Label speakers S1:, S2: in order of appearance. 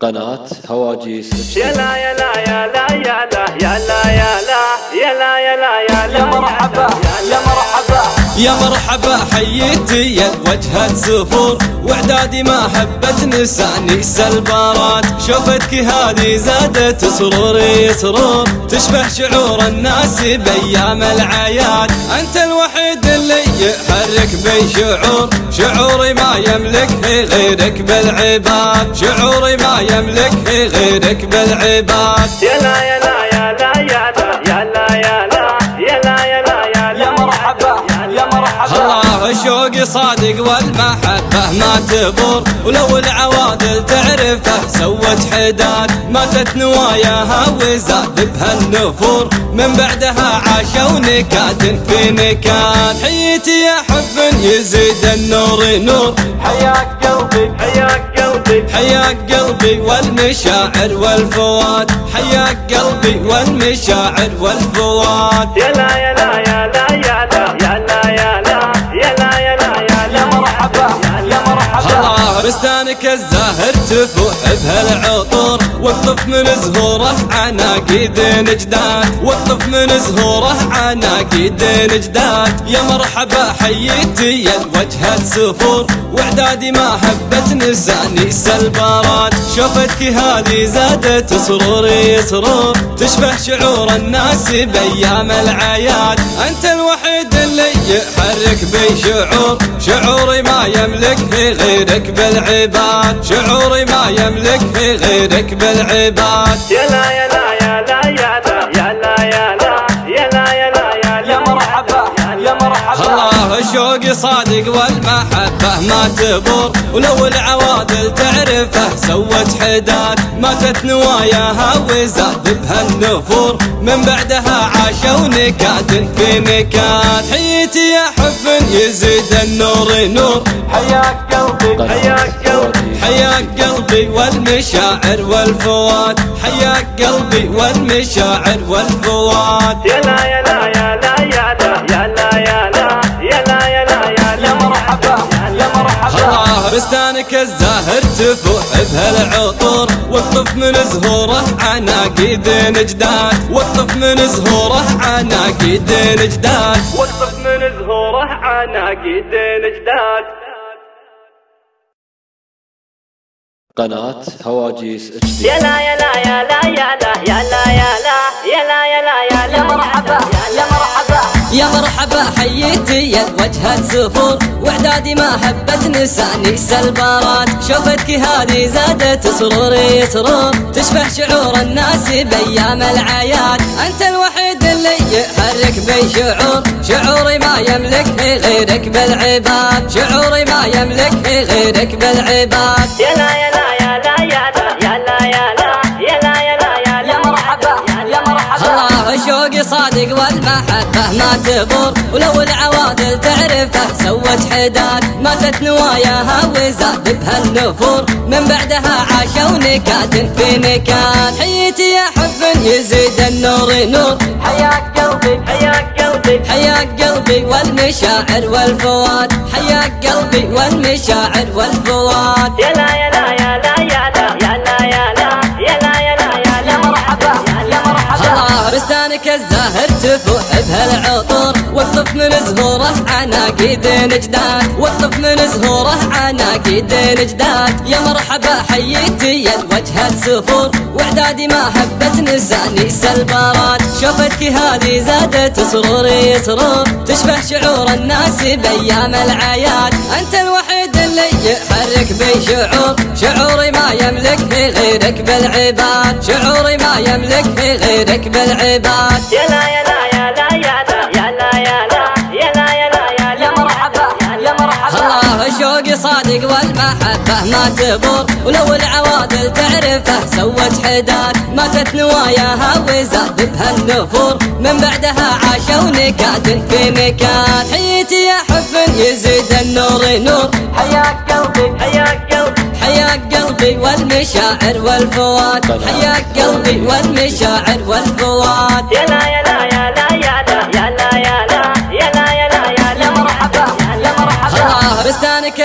S1: قناة هواجيس.
S2: يا لا يا لا يا لا يا لا يا لا يا لا يا لا يا لا يا لا يا مرحبا يا مرحبا
S3: يا مرحبا حييتي يا وجهة سفور واعدادي ما حبت نساني سلبارات شوفتك هذه زادت سروري سرور تشبه شعور الناس بايام العياد انت الوحيد اللي يحرك بي شعوري ما يملك غيرك بالعباد شعوري ما يملك غيرك بالعباد
S2: يا لا يا لا يا لا يا لا يا لا يا لا يا لا يا لا يا لا يا مرحبا يا مرحبا
S3: الله شوقي صادق والمحبة ما تبور ولو العوادل تعرفه سوت حداد ماتت نواياها وزاد بها النفور من بعدها عاشوا نكاد في نكاد حييتي يا حب يزيد النور نور
S2: حياك قلبي حياك قلبي
S3: حياك قلبي والمشاعر والفؤاد حياك قلبي والمشاعر والفؤاد
S2: يا لا يا لا يا لا يا لا يا لا يا لا يا لا يا لا يا لا مرحبا يا مرحبا
S3: الله بستانك الزاهر تفوح بهالعطور واقطف من زهوره عناقيد نجداد واقطف من زهوره عناقيد نجداد يا مرحبا حييتي يا وجهة سفور واعدادي ما حبت نساني سلبارات شوفتك هذه زادت سروري سرور تشبه شعور الناس بايام العياد انت الوحيد اللي يحرك بي شعوري ما يملك غيرك بالعباد شعوري ما يملك غيرك بالعباد
S2: يا لا يا لا يا لا يا لا يا لا يا لا يا لا يا لا يا لا يا مرحبا يا مرحبا
S3: الله شوقي صادق والمحبة ما تبور ولو العوادل تعرفه سوت حداد ماتت نواياها وزاد بها النفور من بعدها عاشوا نكاد في نكاد حييتي يا حب يزيد النور نور
S2: حياك قلبي حياك قلبي
S3: حياك قلبي والمشاعر والفؤاد حياك قلبي والمشاعر والفؤاد
S2: يا لا يا لا يا لا يا لا يا لا يا لا يا لا يا لا يا لا مرحبا يا مرحبا
S3: الله بستانك الزاهر تفوح بهالعطور واقطف من زهوره عناقيد نجداد واقطف من زهوره عناقيد نجداد
S2: واقطف من زهوره عناقيد نجداد.
S1: قناة هواجيس.
S2: يا لا يا لا يا لا يا لا يا لا يا لا يا لا يا لا يا لا يا مرحبا يا مرحبا
S3: يا مرحبا حييتي يا وجهة سفور واعدادي ما حبت نساني سلبارات شوفتك هذه زادت سروري سرور تشبه شعور الناس بايام العياد انت الوحيد اللي يحرك بي شعوري ما يملك غيرك بالعباد شعوري ما يملك غيرك بالعباد
S2: يا لا يا لا يا لا يا لا يا لا يا لا يا لا يا لا يا لا يا مرحبا يا مرحبا
S3: الله شوقي صادق والمحبة ما تبور ولو العوادل تعرفه سوت حداد ماتت نواياها وزاد بها النفور من بعدها عاشوا نكاد في نكاد حييتي يا حب يزيد النور نور
S2: حياك قلبي حياك قلبي
S3: حياك قلبي والمشاعر والفؤاد حياك قلبي والمشاعر والفؤاد
S2: يا لا يا لا يا لا يا لا يا لا يا لا يا لا يا لا يا لا مرحبا يا مرحبا
S3: الله بستانك الزاهر تفوح بهالعطور واقطف من زهوره عناقيد نجداد واقطف من زهوره عناقيد نجداد يا مرحبا حييتي يا وجهة سفور واعدادي ما حبت نساني سلبارات شوفتك هذه زادت سروري سرور تشبه شعور الناس بايام العياد انت الوحيد اللي يحرك بي شعوري ما يملك غيرك بالعباد شعوري ما يملك غيرك بالعباد
S2: يا لا يا لا يا لا يا لا يا لا يا لا يا لا يا لا يا لا يا مرحبا يا مرحبا
S3: الله شوقي صادق والمحبة ما تبور ولو العوادل تعرفه سوت حداد ماتت نواياها وزاد بها النفور من بعدها عاشوا نكاد في نكاد حييتي يا حب يزيد النور نور
S2: حياك قلبي حياك قلبي
S3: حياك قلبي والمشاعر والفؤاد حياك قلبي والمشاعر والفؤاد
S2: يا لا يا لا يا لا يا لا يا لا يا لا يا لا يا لا يا لا مرحبا يا مرحبا
S3: الله بستانك